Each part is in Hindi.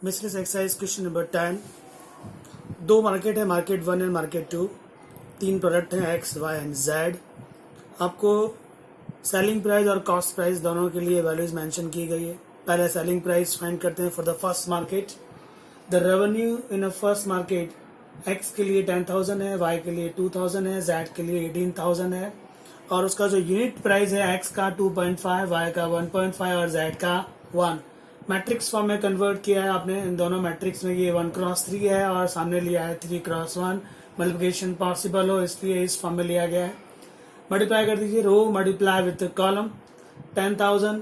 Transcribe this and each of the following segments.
मिसलेस एक्सरसाइज क्वेश्चन नंबर 10। दो मार्केट है, मार्केट 1 एंड मार्केट 2। तीन प्रोडक्ट हैं एक्स वाई एंड जेड। आपको सेलिंग प्राइस और कॉस्ट प्राइस दोनों के लिए वैल्यूज मेंशन की गई है। पहले सेलिंग प्राइस फाइंड करते हैं for the first market. The revenue in a first market x के लिए 10,000 है, वाई के लिए 2,000 है, जेड के लिए 18,000 है। और उसका जो यूनिट प्राइस है एक्स का 2.5, वाई का 1.5 और जेड का 1। मैट्रिक्स फॉर्म में कन्वर्ट किया है आपने इन दोनों मैट्रिक्स में। ये 1x3 है और सामने लिया है 3x1। मल्टीप्लिकेशन पॉसिबल हो इसलिए इस फॉर्म में लिया गया है। मल्टीप्लाई कर दीजिए, row multiply with column. 10,000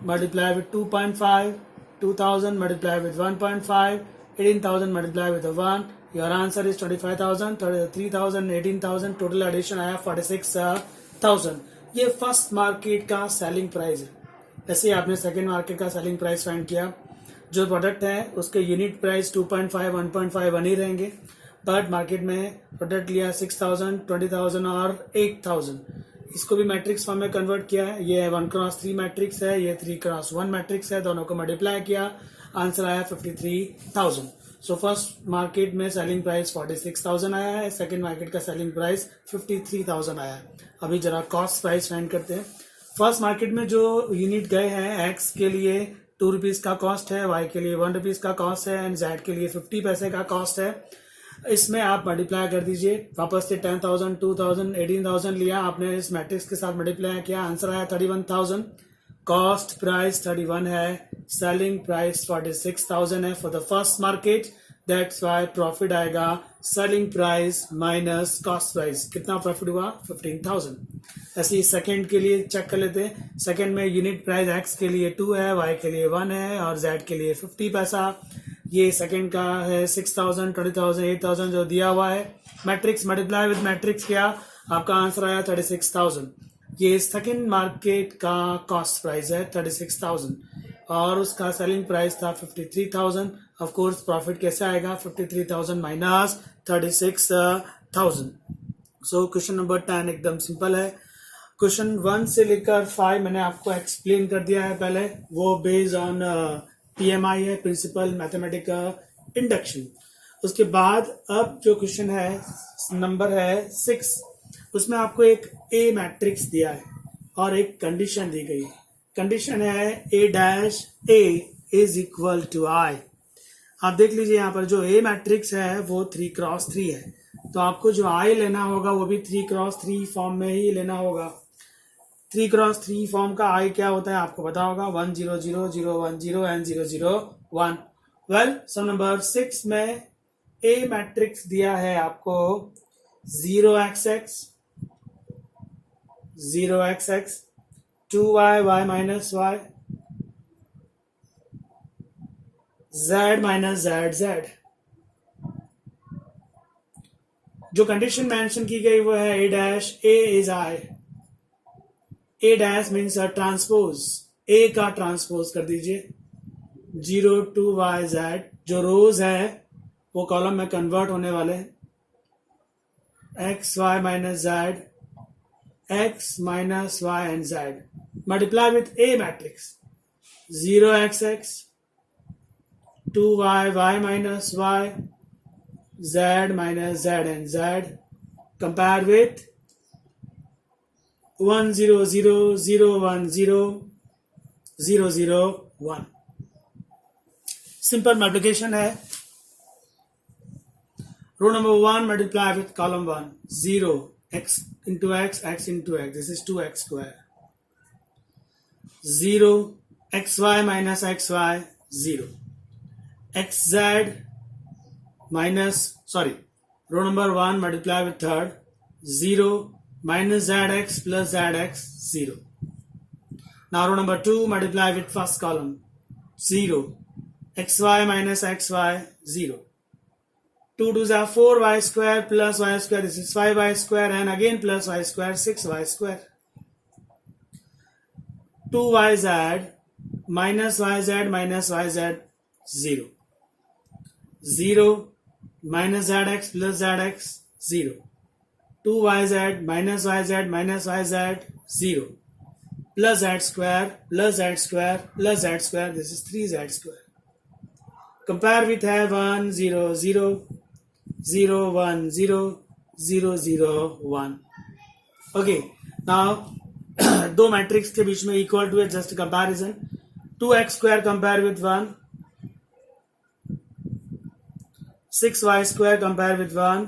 multiply with 2.5, 2,000 multiply with 1.5, 18,000 multiply with 1। Your answer is 25,000, 3,000, 18,000। Total addition आया 46,000। ये फर्स्ट मार्केट का सेलिंग प्राइस है। ऐसे ही आपने सेकेंड मार्केट का सेलिंग प्राइस फाइंड किया। जो प्रोडक्ट है उसके यूनिट प्राइस 2.5, 1.5 वन ही रहेंगे। बट मार्केट में प्रोडक्ट लिया 6,000, 20,000 और 8,000। इसको भी मैट्रिक्स फॉर्म में कन्वर्ट किया है। ये 1x3 मैट्रिक्स है, ये 3x1 मैट्रिक्स है। दोनों को मल्टीप्लाई किया, आंसर आया 53,000। सो फर्स्ट मार्केट में सेलिंग प्राइस 46,000 आया है, सेकेंड मार्केट का सेलिंग प्राइस 53,000 आया है। अभी जरा कॉस्ट प्राइस फाइंड करते हैं। फर्स्ट मार्केट में जो यूनिट गए हैं एक्स के लिए 2 रुपीज का कॉस्ट है, वाई के लिए 1 रुपीज का कॉस्ट है एंड जेड के लिए 50 पैसे का कॉस्ट है। इसमें आप मल्टीप्लाई कर दीजिए। वापस से 10,000, 2,000, 18,000 लिया आपने, इस मैट्रिक्स के साथ मल्टीप्लाई किया, आंसर आया 31,000। कॉस्ट प्राइस 31 है, सेलिंग प्राइस 46,000 है for the first market. That's why profit आएगा selling price minus cost price. कितना प्रॉफिट हुआ? 15,000। ऐसे ही सेकेंड के लिए चेक कर लेते हैं। सेकेंड में यूनिट प्राइस एक्स के लिए 2 है, वाई के लिए 1 है और जेड के लिए 50 पैसा। ये सेकेंड का है 6,000, 20,000, 8,000 जो दिया हुआ है। मैट्रिक्स मल्टीप्लाई विद मैट्रिक्स किया, आपका आंसर आया 36,000। ये सेकेंड मार्केट का कॉस्ट प्राइस है 36,000 और उसका सेलिंग प्राइस था 53,000। ऑफ कोर्स प्रॉफिट कैसे आएगा? 53,000 माइनस 36,000। सो क्वेश्चन नंबर 10 एकदम सिंपल है। क्वेश्चन 1 से लेकर 5 मैंने आपको एक्सप्लेन कर दिया है पहले। वो बेस्ड ऑन पीएमआई है, प्रिंसिपल मैथमेटिकल इंडक्शन। उसके बाद अब जो क्वेश्चन है नंबर है 6, उसमें आपको एक ए मैट्रिक्स दिया है और एक कंडीशन दी गई है। कंडीशन है A dash A is equal to I. आप देख लीजिए यहाँ पर जो ए मैट्रिक्स है वो 3x3 है, तो आपको जो आई लेना होगा वो भी 3x3 फॉर्म में ही लेना होगा। 3x3 फॉर्म का आई क्या होता है आपको पता होगा, 1 0 0 0 1 0 एंड 0 0 1। वेल, सम नंबर 6 में ए मैट्रिक्स दिया है आपको 0xx, 0xx, 2y, y minus y, z minus z, z। जो कंडीशन मेंशन की गई वो है A dash A is I. A dash means a transpose, A का ट्रांसपोज कर दीजिए। 0 2 y z, जो रोज है वो कॉलम में कन्वर्ट होने वाले हैं। X y minus z, x minus y and z. Multiply with a matrix 0xx, 2y, y minus y, z minus z and z. Compare with 1 0 0 0 1 0 0 0 1। Simple multiplication है। Row number 1 multiply with column 1, 0 x into x, x into x, this is 2x square। 0 xy minus xy, 0 xz minus, sorry, row number 1 multiply with third, 0 minus zx plus zx, 0। Now row number 2 multiply with first column, 0 xy minus xy, 0। 2 2s are 4y square plus y square, this is 5y square and again plus y square, 6y square। 2yz minus yz minus yz, 0। 0 minus zx plus zx, 0। 2yz minus yz minus yz, 0। plus z square plus z square plus z square, this is 3z square। Compare with है 1 0 0 0 1 0 0 0 1. ओके, नाउ दो मैट्रिक्स के बीच में इक्वल टू है just comparison. 2x square compare with 1, 6y square compare with 1,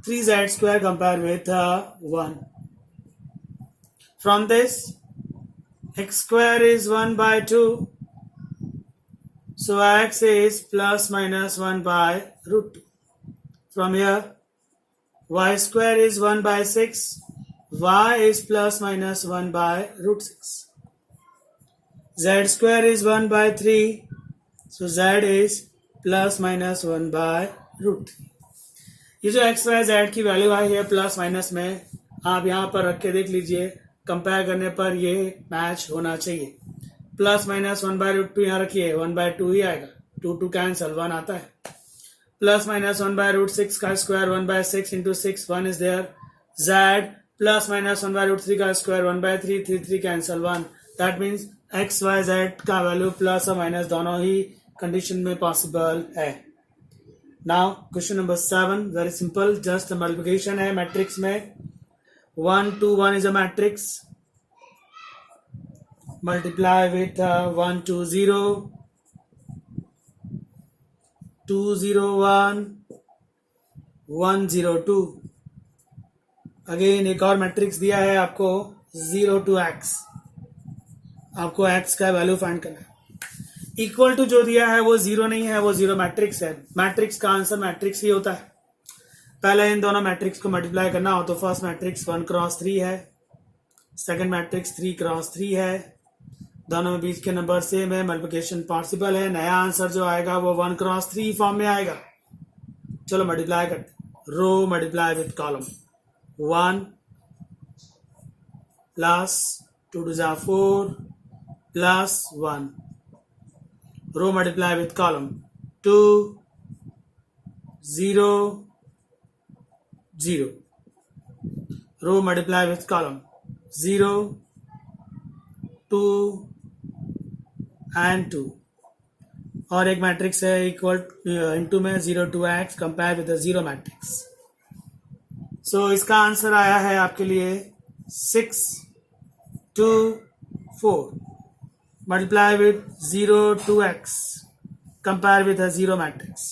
3z square compare with 1. From this, x square is 1 by 2, so x is plus minus 1 by root 2. From here, y square is 1 by 6, y is plus minus 1 by root 6. Z square is 1 by 3, so z is plus minus 1 by root 3. ये जो एक्स वाई जेड की वैल्यू आई है प्लस माइनस में, आप यहाँ पर रख के देख लीजिए. कंपेयर करने पर ये मैच होना चाहिए. प्लस माइनस 1 बाय रूट 2 यहाँ रखिए, 1 बाय 2 ही आएगा. 2 2 कैंसल, 1 आता है. प्लस माइनस 1 बाय रूट 6 का square 1 by 6 into 6, 1 is there. Z plus minus 1 by root 3 का square 1 by 3, 3 3 cancel, 1. That means x y z का वैल्यू प्लस और माइनस दोनों ही कंडीशन में पॉसिबल है. Now question number 7, very simple, just multiplication है मैट्रिक्स में. 1 2 1 is a matrix. Multiply with 1 2 0, 2 0 1, 1 0 2. Again एक और मैट्रिक्स दिया है आपको 0 to x. आपको x का वैल्यू फाइंड करना है. इक्वल टू जो दिया है वो 0 नहीं है, वो 0 मैट्रिक्स है. मैट्रिक्स का आंसर मैट्रिक्स ही होता है. पहले इन दोनों मैट्रिक्स को मल्टीप्लाई करना हो तो फर्स्ट मैट्रिक्स 1 क्रॉस 3 है, सेकंड मैट्रिक्स 3 क्रॉस 3 है. दोनों में बीच के नंबर सेम है, मल्टीप्लिकेशन पॉसिबल है. नया आंसर जो आएगा वो 1 क्रॉस 3 फॉर्म में आएगा. चलो मल्टीप्लाई करते. Row multiply with column. 1 plus 2 2 4 plus 1. Row multiply with column. 2 0 0. Row multiply with column. 0 2 and 2. और एक मैट्रिक्स है इक्वल इनटू में 0 to x compare with 0 matrix. So इसका आंसर आया है आपके लिए 6 2 4. Multiply with 0 to x compare with 0 matrix.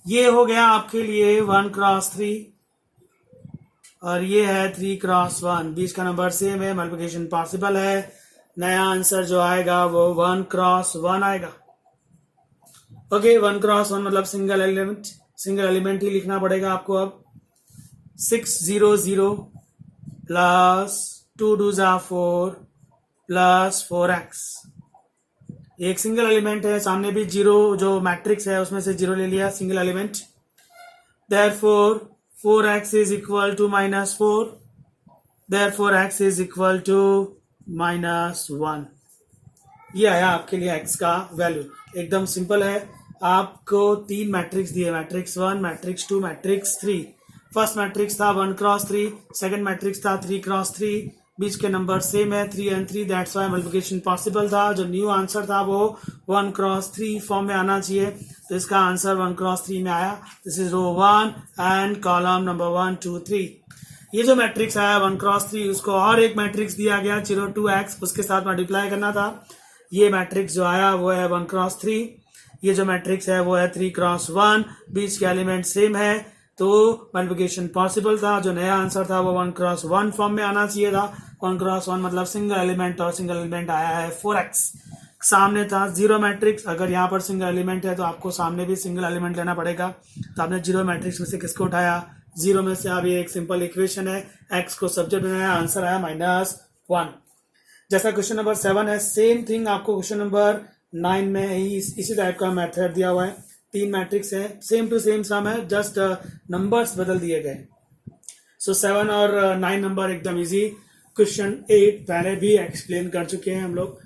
ये हो गया आपके लिए 1 क्रॉस 3 और ये है 3 क्रॉस 1. बीच का नंबर सेम है, मल्टीप्लिकेशन पॉसिबल है. नया आंसर जो आएगा वो 1 क्रॉस 1 आएगा. ओके, 1 क्रॉस 1 मतलब सिंगल एलिमेंट ही लिखना पड़ेगा आपको. अब 6 0 0 प्लस 2 2 4 प्लस 4x. एक सिंगल एलिमेंट है, सामने भी 0 जो मैट्रिक्स है उसमें से 0 ले लिया, single element. Therefore 4x is equal to -4. Therefore x is equal to -1. ये आया आपके लिए x का वैल्यू. एकदम सिंपल है. आपको 3 मैट्रिक्स दिए, matrix 1, matrix 2, matrix 3. First matrix था 1 क्रॉस 3, सेकंड मैट्रिक्स था 3 क्रॉस 3. बीच के नंबर सेम है 3 and 3, that's why multiplication possible था. जो न्यू आंसर था वो 1 क्रॉस 3 फॉर्म में आना चाहिए, तो इसका आंसर 1 क्रॉस 3 में आया. This is row 1 and column number 1 2 3. ये जो मैट्रिक्स आया 1 क्रॉस 3, उसको और एक मैट्रिक्स दिया गया 0 to x, उसके साथ मल्टीप्लाई करना था. ये मैट्रिक्स जो आया वो है 1 क्रॉस 3. ये जो मैट्रिक्स है वो है 3 क्रॉस 1. बीच के एलिमेंट सेम है तो मल्टीप्लिकेशन पॉसिबल था. जो नया आंसर था वो 1 क्रॉस 1 फॉर्म में आना चाहिए था. 1 क्रॉस 1 मतलब सिंगल एलिमेंट, और सिंगल एलिमेंट आया है 4x. सामने था 0 मैट्रिक्स. अगर यहाँ पर सिंगल एलिमेंट है तो आपको सामने भी सिंगल एलिमेंट लेना पड़ेगा. तो आपने 0 मैट्रिक्स में से किसको उठाया? 0 में से. अब ये एक सिंपल इक्वेशन है, x को सब्जेक्ट बनाया, आंसर आया -1. जैसा क्वेश्चन नंबर 7 है, सेम थिंग आपको क्वेश्चन नंबर 9 में ही इसी टाइप का मेथड दिया हुआ है. 3 मैट्रिक्स है, सेम टू सेम सम है, जस्ट नंबर्स बदल दिए गए. सो 7 और 9 नंबर एकदम इजी. क्वेश्चन 8 पहले भी एक्सप्लेन कर चुके हैं हम लोग.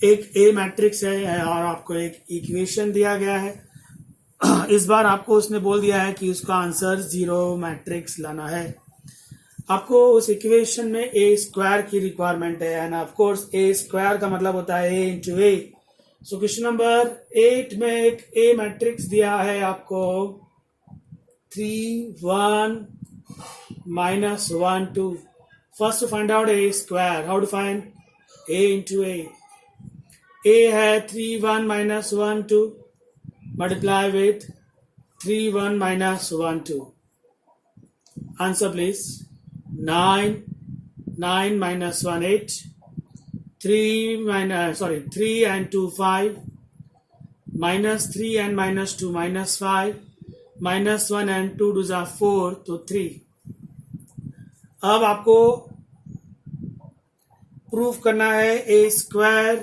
एक ए मैट्रिक्स है और आपको एक इक्वेशन दिया गया है. इस बार आपको उसने बोल दिया है कि उसका आंसर 0 मैट्रिक्स लाना है. आपको उस इक्वेशन में ए स्क्वायर की रिक्वायरमेंट है, end of course A square का मतलब होता है ए इंटू ए. सो क्वेश्चन नंबर 8 में एक ए मैट्रिक्स दिया है आपको 3 1 minus 1 2. First to find out a square. How to find a into a? A है 3 1 minus 1 2. Multiply with 3 1 minus 1 2. Answer please. 9 minus 1 8. 3 and 2 5. Minus 3 and minus 2 minus 5. Minus 1 and 2 2 are 4 तो 3. अब आपको प्रूफ करना है A square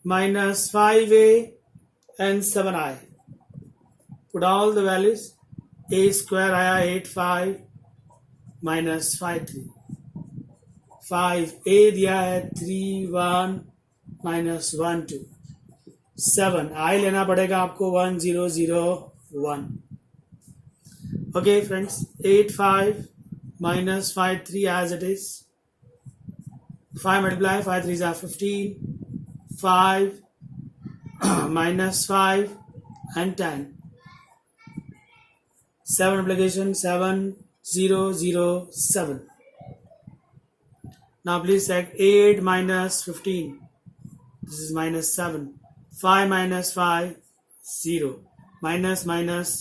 minus 5a and 7i. Put all the values. A square आया 8 5 माइनस 5 3. 5a दिया है 3 1 माइनस 1 2. 7 i लेना पड़ेगा आपको 1 0 0 1. Okay friends, 8 5 minus 5 3 as it is. 5 multiply 5 3s are 15. 5 minus 5 and 10. 7 multiplication 7 0 0 7. Now please check 8 minus 15. This is minus 7. 5 minus 5 0. Minus minus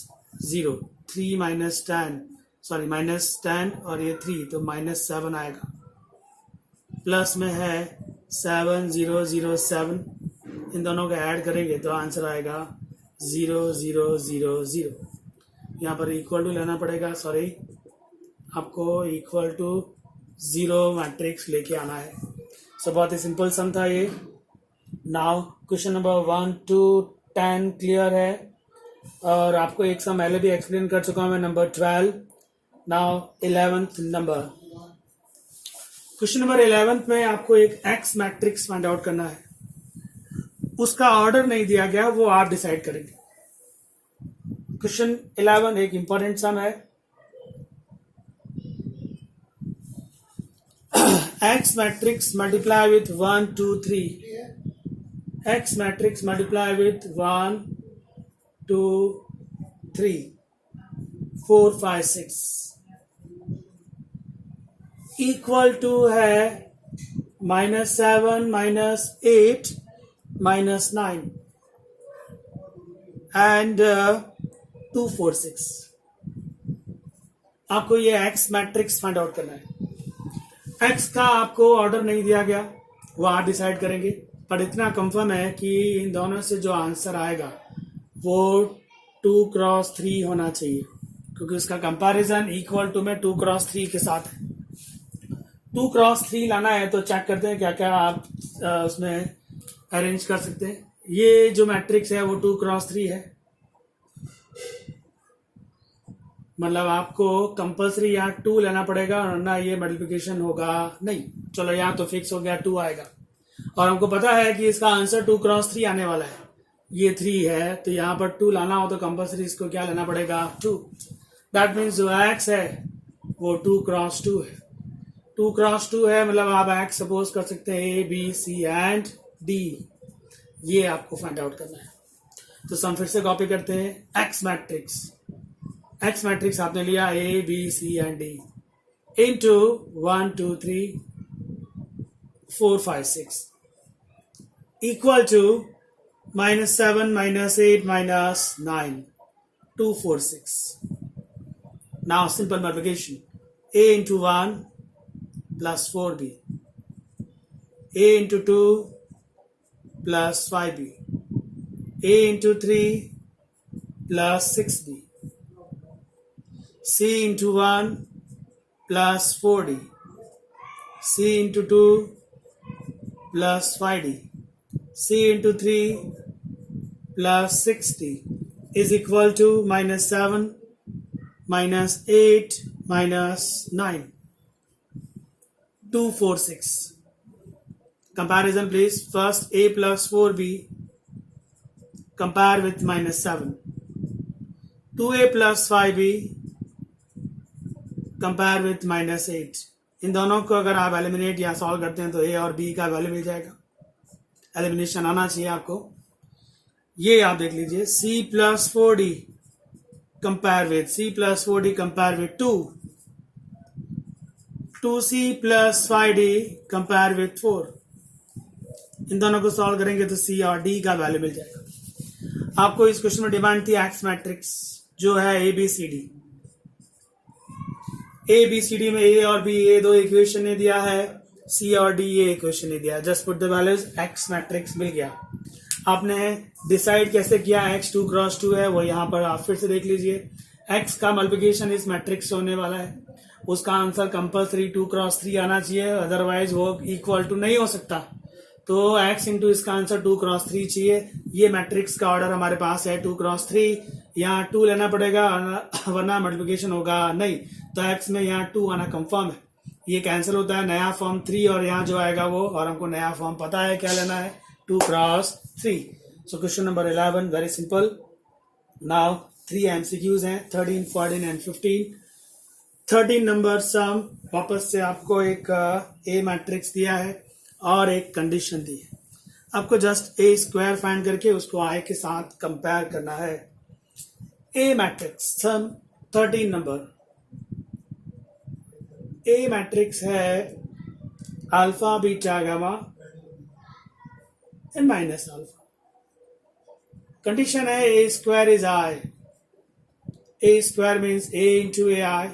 0. 3 minus 10. Sorry minus 10 और ये 3 तो माइनस 7 आएगा. प्लस में है 7 0 0 7. इन दोनों को ऐड करेंगे तो आंसर आएगा 0 0 0 0. यहाँ पर इक्वल टू लेना पड़ेगा. सॉरी, आपको इक्वल टू 0 मैट्रिक्स लेके आना है. सो बहुत ही सिंपल सम था ये. Now question number 1 to 10 clear है और आपको एक सम पहले भी एक्सप्लेन कर चुका हूँ मैं. Number 12. Now 11th number. Question number 11th में आपको एक एक्स मैट्रिक्स फाइंड आउट करना है. उसका ऑर्डर नहीं दिया गया, वो आप डिसाइड करेंगे. क्वेश्चन 11 एक इंपॉर्टेंट सम है. X matrix multiply with 1 2 3. X matrix multiply with 1 2 3 4 5 6 equal to है -7 -8 -9 एंड 2 4 6. आपको ये एक्स मैट्रिक्स फाइंड आउट करना है. एक्स का आपको ऑर्डर नहीं दिया गया, वो आप डिसाइड करेंगे. पर इतना कंफर्म है कि इन दोनों से जो आंसर आएगा वो 2 क्रॉस 3 होना चाहिए, क्योंकि उसका कंपैरिजन इक्वल टू में 2 क्रॉस 3 के साथ है. 2 क्रॉस 3 लाना है तो चेक करते हैं क्या क्या आप उसमें अरेंज कर सकते हैं. ये जो मैट्रिक्स है वो 2 क्रॉस 3 है. मतलब आपको कंपल्सरी यहाँ 2 लेना पड़ेगा और ना ये मल्टीप्लिकेशन होगा नहीं. चलो यहाँ तो फिक्स हो गया 2 आएगा और हमको पता है कि इसका आंसर 2 क्रॉस 3 आने वाला है. ये 3 है तो यहाँ पर 2 लाना हो तो कंपल्सरी इसको क्या लेना पड़ेगा 2. दैट मीन्स जो एक्स है वो 2 क्रॉस 2 है. 2 क्रॉस 2 है मतलब आप एक्स सपोज कर सकते हैं A B C and D. ये आपको फाइंड आउट करना है. तो सम फिर से कॉपी करते हैं. X matrix. एक्स मैट्रिक्स आपने लिया A B C and D into 1 2 3 4 5 6 equal to -7 -8 -9 2 4 6. Now simple multiplication. A into 1 plus 4b. A into 2 plus 5b. A into 3 plus 6b. C into 1 plus 4d. C into 2 plus 5d. C into 3 plus 6d is equal to -7 -8 -9 2 4 6. Comparison please. First a plus 4b compare with -7. 2a plus 5b compare with -8. इन दोनों को अगर आप एलिमिनेट या सॉल्व करते हैं तो ए और बी का वैल्यू मिल जाएगा. एलिमिनेशन आना चाहिए आपको. ये आप देख लीजिए, C plus 4D compare with compare with 2C plus 5D compare with 4। इन दोनों को सॉल्व करेंगे तो C और D का वैल्यू मिल जाएगा। आपको इस क्वेश्चन में डिमांड थी एक्स मैट्रिक्स जो है ABCD में A और B ये दो इक्वेशन ने दिया है, C और D ये इक्वेशन ने दिया है। Just put the values, X matrix मिल गया। आपने डिसाइड कैसे किया, x 2 क्रॉस 2 है, वो यहाँ पर आप फिर से देख लीजिए। x का मल्टीप्लिकेशन इस मैट्रिक्स होने वाला है, उसका आंसर कंपल्सरी 2 क्रॉस 3 आना चाहिए, अदरवाइज वो इक्वल टू नहीं हो सकता। तो x इंटू इसका आंसर 2 क्रॉस 3 चाहिए। ये मैट्रिक्स का ऑर्डर हमारे पास है 2 क्रॉस 3, यहाँ 2 लेना पड़ेगा वरना मल्टीप्लिकेशन होगा नहीं। तो x में यहाँ 2 आना कंफर्म है, ये कैंसिल होता है, नया फॉर्म 3 और यहाँ जो आएगा वो, और हमको नया फॉर्म पता है क्या लेना है, 2 cross 3। So question number 11 very simple. Now 3 MCQs हैं, 13, 14 एंड 15। 13 नंबर सम, वापस से आपको एक ए मैट्रिक्स दिया है और एक कंडीशन दी है। आपको जस्ट ए स्क्वायर फाइंड करके उसको आई के साथ कंपेयर करना है। A matrix some 13 number, A matrix है alpha beta gamma and minus alpha. Condition है A square is I, A square means A into A I,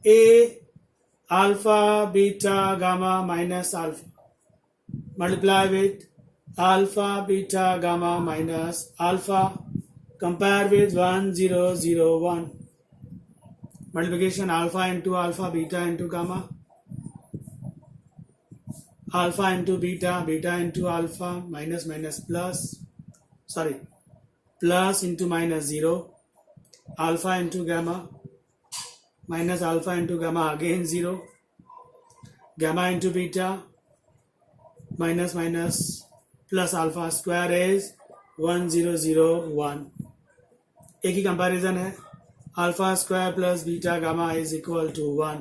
A alpha beta gamma minus alpha multiply with alpha beta gamma minus alpha compare with 1 0 0 1 multiplication alpha into alpha beta into gamma, alpha into beta, beta into alpha, minus minus plus, sorry, plus into minus 0, alpha into gamma, minus alpha into gamma again 0, gamma into beta, minus minus plus alpha square is 1 0 0 1। एक ही कंपैरिजन है, alpha square plus beta gamma is equal to 1,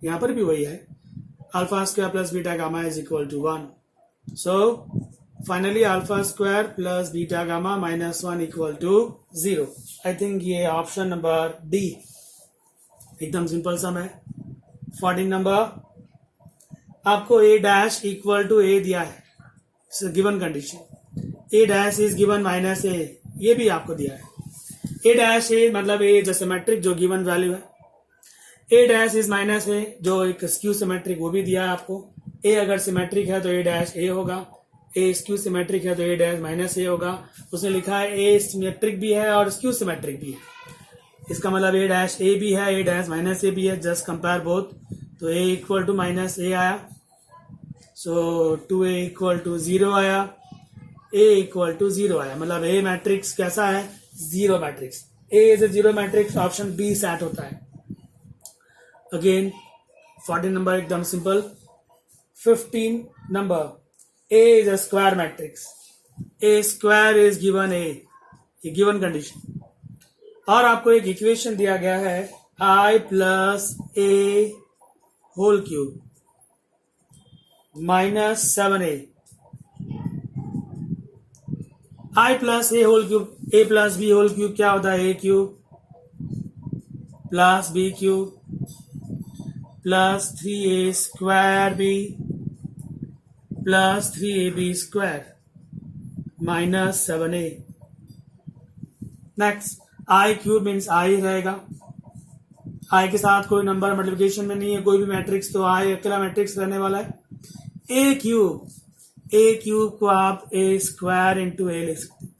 यहाँ पर भी वही है, alpha square plus beta gamma is equal to 1। So finally alpha square plus beta gamma minus 1 equal to 0। I think ये ऑप्शन नंबर डी एकदम सिंपल सम है। 14 नंबर, आपको A dash equal to A दिया है, given condition, A dash is given minus ए, ये भी आपको दिया है। ए डैश ए मतलब ए जो सिमेट्रिक जो गिवन वैल्यू है, ए डैश इज माइनस ए जो एक स्क्यू सिमेट्रिक वो भी दिया है आपको। ए अगर सिमेट्रिक है तो ए डैश ए होगा, ए स्क्यू सिमेट्रिक है तो ए डैश माइनस ए होगा। उसने लिखा है ए सिमेट्रिक भी है और स्क्यू सिमेट्रिक भी है, इसका मतलब ए डैश ए भी है, ए डैश माइनस ए भी है, जस्ट कंपेयर बोथ। तो ए इक्वल टू माइनस ए आया, सो 2a इक्वल टू 0 आया, ए इक्वल टू 0 आया, मतलब ए मैट्रिक्स कैसा है, zero matrix. A is a zero matrix, option B set होता है। अगेन 14 नंबर एकदम simple. 15 number, A is a square matrix, A square is given A, ये गिवन कंडीशन। और आपको एक इक्वेशन दिया गया है I plus A whole cube minus 7a, I plus A whole cube, A plus B whole cube क्या होता है, A cube plus B cube plus 3a square B plus 3ab square minus 7a। Next, I cube means I रहेगा, आई के साथ कोई नंबर मल्टीप्लिकेशन में नहीं है, कोई भी मैट्रिक्स, तो आई अकेला मैट्रिक्स रहने वाला है। ए क्यूब, ए क्यूब को आप ए स्क्वायर इंटू ए लिख सकते हैं।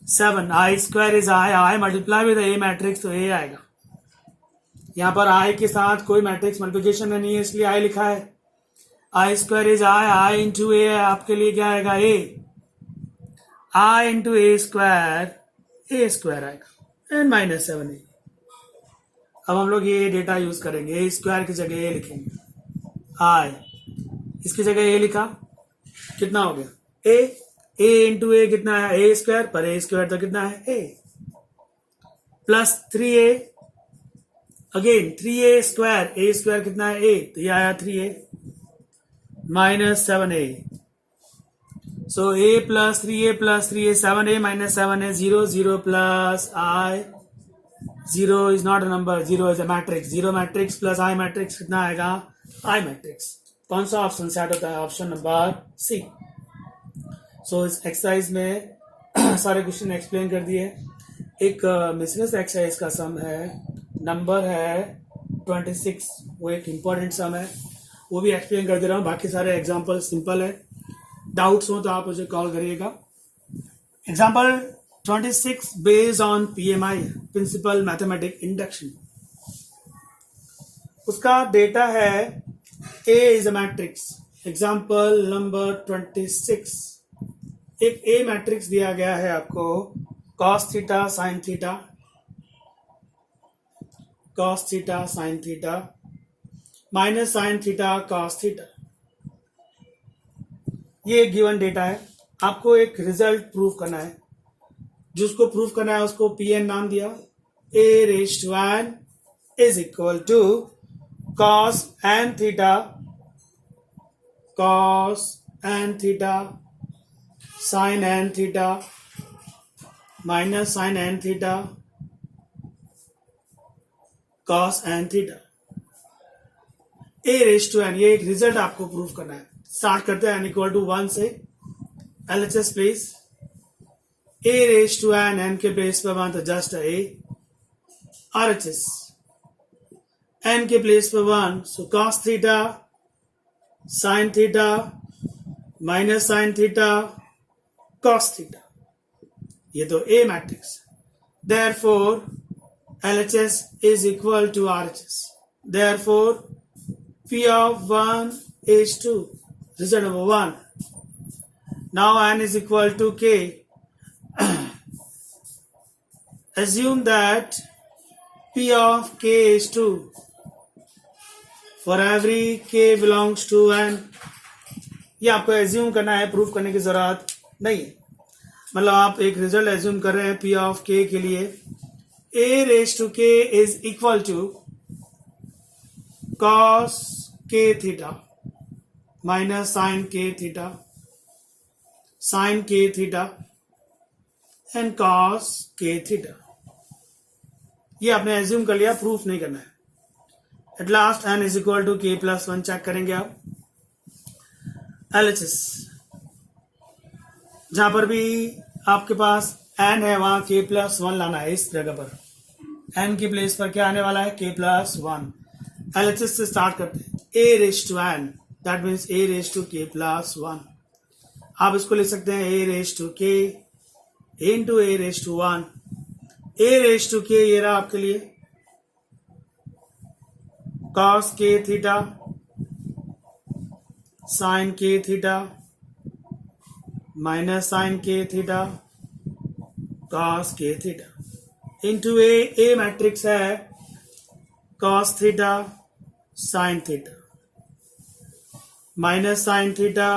7, I square is I, I multiply with A matrix तो ए आएगा। यहाँ पर आई के साथ कोई मैट्रिक्स मल्टीप्लिकेशन में नहीं है इसलिए आई लिखा है। I square is I, I into A आपके लिए क्या आएगा, A, I into A square आएगा एंड माइनस 7a। अब हम लोग ये डेटा यूज करेंगे, ए स्क्वायर की जगह ए लिखेंगे, आई इसकी जगह ए लिखा, कितना हो गया, ए इंटू ए कितना है, ए स्क्वायर, पर ए स्क्वायर तो कितना है, A plus 3a, again 3a square, A square कितना है, ए, तो ये आया 3a minus 7a। So a plus 3a 7a minus 7a 0 0 plus I 0 is not a number, 0 is a matrix. 0 matrix plus I matrix कितना आएगा? I matrix. कौन सा ऑप्शन सेट होता है? Option number C. सो इस एक्सरसाइज में सारे क्वेश्चन एक्सप्लेन कर दिए. एक मिसलेस एक्सरसाइज का सम है, नंबर है 26, वो एक इम्पॉर्टेंट सम है, वो भी एक्सप्लेन कर दे रहा हूँ. बाकी सारे एग्जाम्पल सिंपल है. डाउट्स हो तो आप मुझे कॉल करिएगा. Example 26 based on PMI, principle mathematic induction. उसका डेटा है A is a matrix. Example number 26. एक A मैट्रिक्स दिया गया है आपको, cos theta sine theta, cos theta sine theta minus sine theta cos theta. ये एक गिवन डेटा है. आपको एक रिजल्ट प्रूव करना है. जिसको प्रूव करना है उसको Pn नाम दिया. A raised to n is equal to cos n theta sin n theta minus sin n theta cos n theta. A raised to n, ये एक रिजल्ट आपको प्रूव करना है. स्टार्ट करते हैं n इक्वल टू 1 से. LHS please. A raised to n के प्लेस पर 1 तो जस्ट A. RHS n के प्लेस पर 1, सो cos theta sin theta minus sin theta cos theta. ये तो A matrix. Therefore LHS is equal to RHS. Therefore P of 1 is 2. Result number 1. Now n is equal to k. Assume that P of k is 2. For every k belongs to n. ये आपको एज्यूम करना है, प्रूफ करने की जरूरत नहीं है. मतलब आप एक रिजल्ट एज्यूम कर रहे हैं P of k के लिए. A raised to k is equal to cos k theta minus sin k theta and cos k theta. ये आपने एज्यूम कर लिया, प्रूफ नहीं करना है. At last n is equal to k plus 1 check करेंगे आप. LHS जहां पर भी आपके पास n है वहां k प्लस 1 लाना है. इस जगह पर n की प्लेस पर क्या आने वाला है? k plus 1. LHS से स्टार्ट करते हैं. A raised to n, that means A raised to k plus 1. आप इसको लिख सकते हैं A raised to k into A raised to 1. A raised to k ये रहा आपके लिए cos k theta sin k theta minus sin k theta cos k theta into A matrix है cos theta sin theta minus sin theta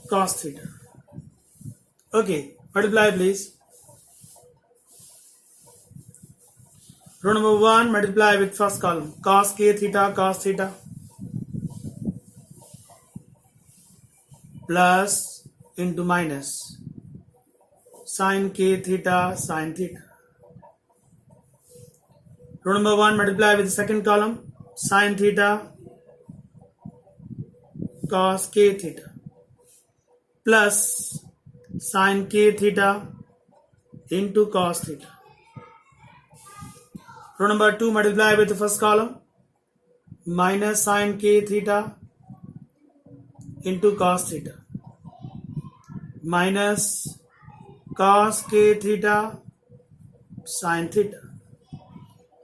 cos theta. Okay, multiply please. Row number 1, multiply with first column cos k theta plus into minus sin k theta sin theta. Row number 1, multiply with the second column sin theta cos k theta plus sin k theta into cos theta. Row number 2, multiply with the first column minus sin k theta into cos theta minus cos k theta sin theta.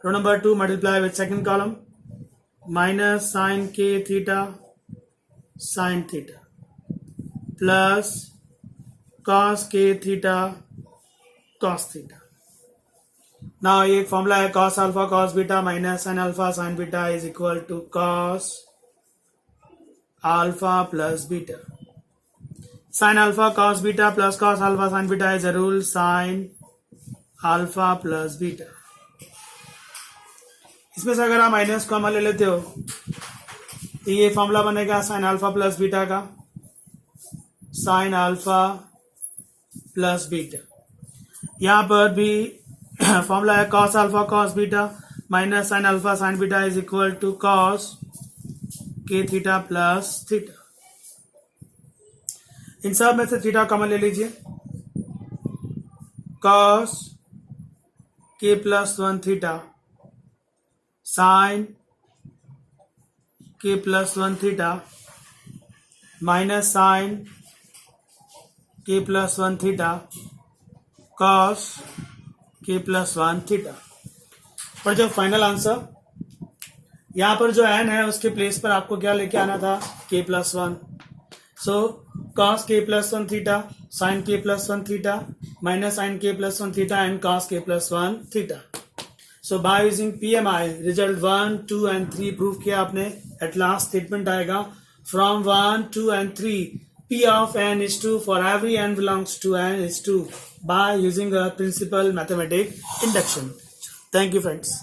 Row number 2, multiply with second column minus sin k theta sin theta plus cos k theta cos theta. Now एक फॉर्मूला है cos alpha cos beta minus sin alpha sin beta is equal to cos alpha plus beta. Sin alpha cos beta plus cos alpha sin beta is a rule. Sin alpha plus beta. इसमें से अगर आप माइनस कॉमन ले लेते हो तो ये फॉर्मूला बनेगा sin alpha plus beta का. Sine alpha plus beta. यहाँ पर भी फॉर्मूला है cos alpha cos beta minus sine alpha sine beta is equal to cos के थीटा प्लस थीटा। इन सब में से थीटा कॉमन ले लीजिए, कॉस के प्लस 1 थीटा साइन के प्लस 1 थीटा माइनस साइन के प्लस 1 थीटा कॉस के प्लस 1 थीटा। पर जो फाइनल आंसर यहाँ पर जो एन है उसके प्लेस पर आपको क्या लेके आना था, के plus 1। So cos k plus 1 theta sin k plus 1 theta minus sin k plus 1 theta and cos k plus 1 theta. So by using PMI result 1, 2 and 3 prove किया आपने। At last statement आएगा from 1, 2 and 3 P of n is 2 for every n belongs to n is 2 by using a principal mathematic induction. Thank you friends.